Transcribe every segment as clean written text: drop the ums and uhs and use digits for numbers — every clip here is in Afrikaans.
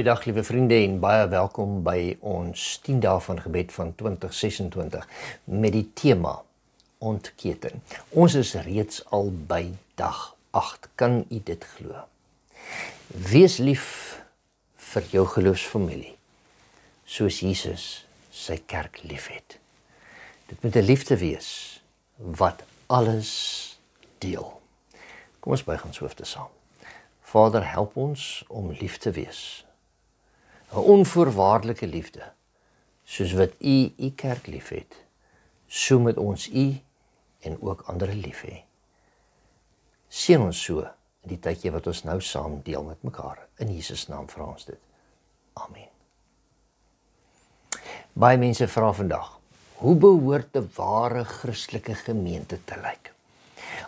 Goeiedag liewe vriende en baie welkom by ons 10 dae van gebed van 2026 met die tema ontketen. Ons is reeds al by dag 8. Kan u dit glo? Wees lief vir jou geloofsfamilie, soos Jesus sy kerk liefhet. Dit moet 'n liefde wees wat alles deel. Kom ons buig ons hoofde saam. Vader, help ons om lief te wees. 'n Onvoorwaardelike liefde, soos wat u kerk liefhet. So moet ons u en ook ander lief hê. Seën ons so in die tydjie wat ons nou saam deel met mekaar. In Jesus naam vra ons dit. Amen. Baie mense vra vandag, hoe behoort 'n ware Christelike gemeente te lyk?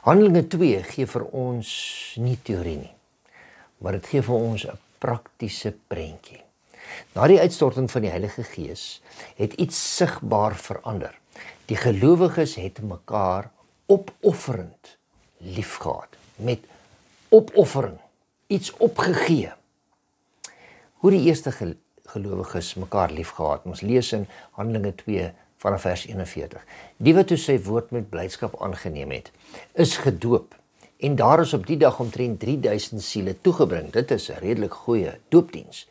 Handelinge 2 gee vir ons nie teorie nie, maar dit gee vir ons 'n praktiese prentjie. Na die uitstorting van die Heilige Gees het iets sigbaar verander. Die gelowiges het mekaar opofferend liefgehad, met opoffering, iets opgegee. Hoe die eerste gelowiges mekaar liefgehad, ons lees in Handelinge 2 vanaf vers 41. Die wat toe sy woord met blydskap aangeneem het, is gedoop, en daar is op die dag omtrent 3000 siele toegebring. Dit is 'n redelik goeie doopdiens.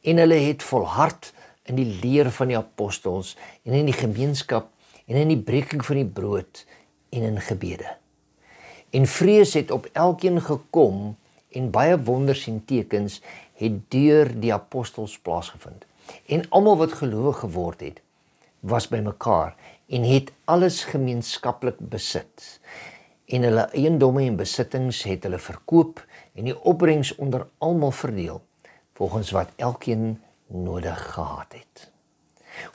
En hulle het volhard in die leer van die apostels en in die gemeenskap en in die breking van die brood en in gebede. En vrees het op elkeen gekom en baie wonders en tekens het deur die apostels plaasgevind. En almal wat gelowig geword het, was by mekaar en het alles gemeenskaplik besit. En hulle eiendomme en besittings het hulle verkoop en die opbrengs onder almal verdeel, volgens wat elkeen nodig gehad het.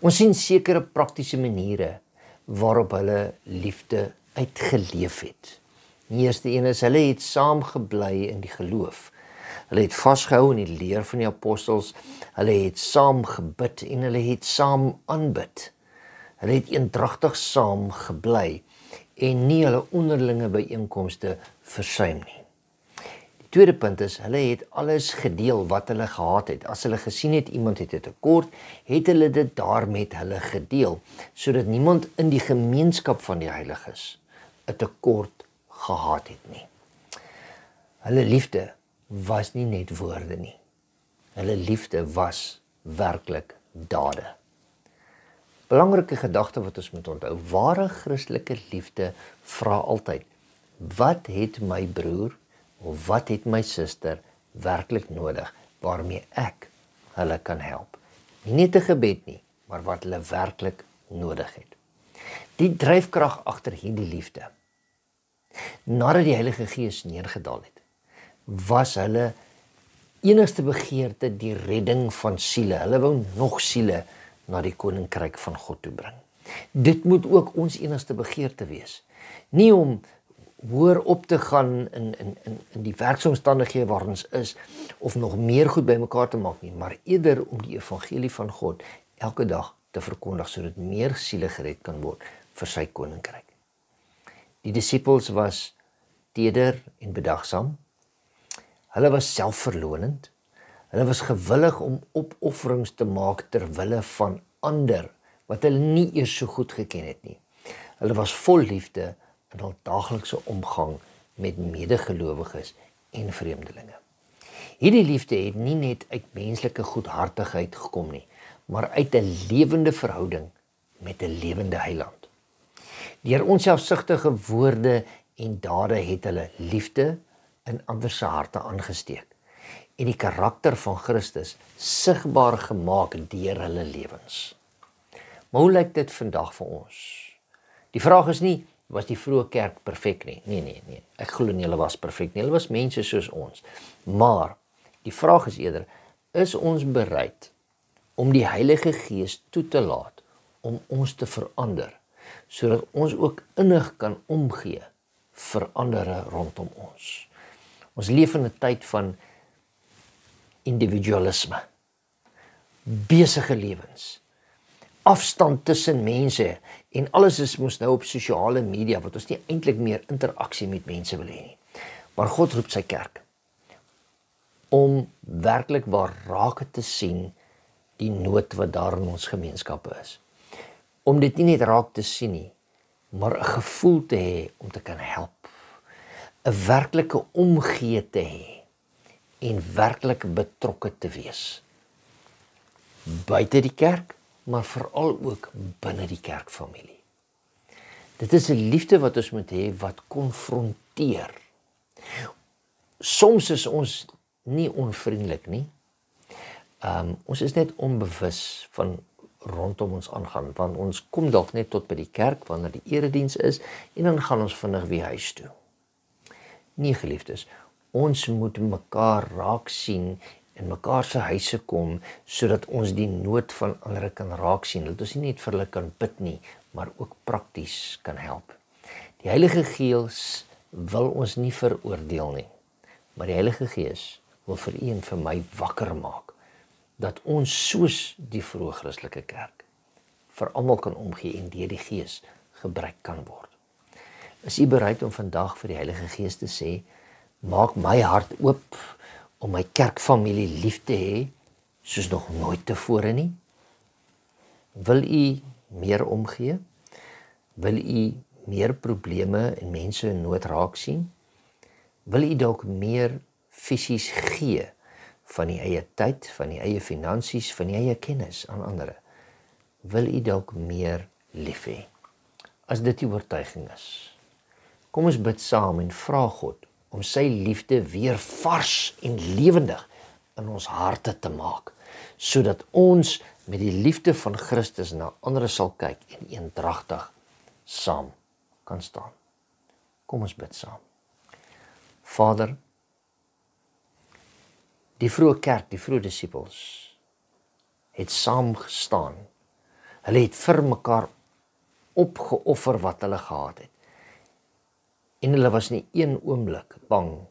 Ons sien sekere praktiese maniere waarop hulle liefde uitgeleef het. Die eerste een is, hulle het saam gebly in die geloof. Hulle het vasgehou in die leer van die apostels, hulle het saam gebid en hulle het saam aanbid. Hulle het eendragtig saam gebly en nie hulle onderlinge byeenkomste versuim nie. Die tweede punt is, hulle het alles gedeel wat hulle gehad het. As hulle gesien het iemand het 'n tekort, het hulle dit daar met hulle gedeel, sodat niemand in die gemeenskap van die heiliges 'n tekort gehad het nie. Hulle liefde was nie net woorde nie. Hulle liefde was werklik dade. Belangrike gedagte wat ons moet onthou, ware Christelike liefde vra altyd, wat het my broer of wat het my suster werklik nodig, waarmee ek hulle kan help? Nie net 'n gebed nie, maar wat hulle werklik nodig het. Die dryfkrag agter hierdie liefde, nadat die Heilige Gees neergedaal het, was hulle enigste begeerte die redding van siele. Hulle wou nog siele na die koninkryk van God toe bring. Dit moet ook ons enigste begeerte wees. Nie om hoër op te gaan in die werksomstandighede waar ons is, of nog meer goed by mekaar te maak nie, maar eerder om die evangelie van God elke dag te verkondig, sodat meer siele gered kan word vir sy koninkryk. Die disippels was teder en bedagsaam. Hulle was selfverlonend. Hulle was gewillig om opofferings te maak ter wille van ander, wat hulle nie eers so goed geken het nie. Hulle was vol liefde in hul daaglikse omgang met medegelowiges en vreemdelinge. Hierdie liefde het nie net uit menslike goedhartigheid gekom nie, maar uit 'n lewende verhouding met 'n lewende Heiland. Deur onselfsugtige woorde en dade het hulle liefde in ander se harte aangesteek en die karakter van Christus sigbaar gemaak deur hulle lewens. Maar hoe lyk dit vandag vir ons? Die vraag is nie, was die vroeë kerk perfek nie? Nee. Ek glo nie hulle was perfek nie. Hulle was mense soos ons. Maar die vraag is eerder, is ons bereid om die Heilige Gees toe te laat om ons te verander, sodat ons ook innig kan omgee vir ander rondom ons? Ons leef in 'n tyd van individualisme, besige lewens, afstand tussen mense, en alles is mos nou op sosiale media, wat ons nie eintlik meer interaksie met mense wil hê nie. Maar God roep sy kerk om werklik waar raak te sien die nood wat daar in ons gemeenskappe is. Om dit nie net raak te sien nie, maar 'n gevoel te hê om te kan help. 'n Werklike omgee te hê en werklik betrokke te wees. Buite die kerk, maar veral ook binne die kerkfamilie. Dit is 'n liefde wat ons moet hê wat konfronteer. Soms is ons nie onvriendelik nie. Ons is net onbewus van rondom ons aangaan, want ons kom dalk net tot by die kerk wanneer die erediens is en dan gaan ons vinnig weer huis toe. Nee, geliefdes, ons moet mekaar raak sien en mekaar se huise kom sodat ons die nood van ander kan raak sien. Dat ons nie net vir hulle kan bid nie, maar ook prakties kan help. Die Heilige Gees wil ons nie veroordeel nie, maar die Heilige Gees wil vir u en vir my wakker maak dat ons soos die vroeë Christelike kerk vir almal kan omgee en deur die Gees gebruik kan word. Is u bereid om vandag vir die Heilige Gees te sê, maak my hart oop om my kerkfamilie lief te hê soos nog nooit tevore nie? Wil u meer omgee? Wil u meer probleme en mense in nood raak sien? Wil u dalk meer fisies gee van die eie tyd, van die eie finansies, van die eie kennis aan ander? Wil u dalk meer lief hê? As dit die oortuiging is, kom ons bid saam en vra God om sy liefde weer vars en lewendig in ons harte te maak, sodat ons met die liefde van Christus na ander sal kyk en eendragtig saam kan staan. Kom ons bid saam. Vader, die vroeë kerk, die vroeë disippels het saam gestaan. Hulle het vir mekaar opgeoffer wat hulle gehad het. En hulle was nie een oomblik bang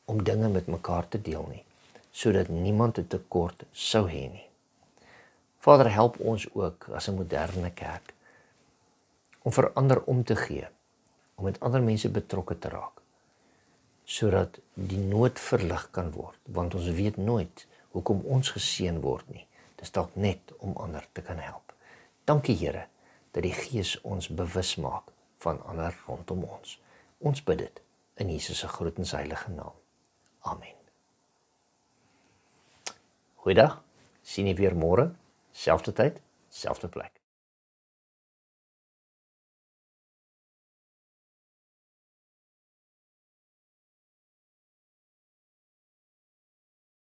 om dinge met mekaar te deel nie, sodat niemand 'n tekort sou hê nie. Vader, help ons ook as 'n moderne kerk om vir ander om te gee, om met ander mense betrokke te raak, sodat die nood verlig kan word, want ons weet nooit hoekom ons geseën word nie. Dis dalk net om ander te kan help. Dankie Here, dat die Gees ons bewus maak van ander rondom ons. Ons bid dit in Jesus se groot en heilige naam. Amen. Goeiedag, sien jy weer môre, selfde tyd, selfde plek.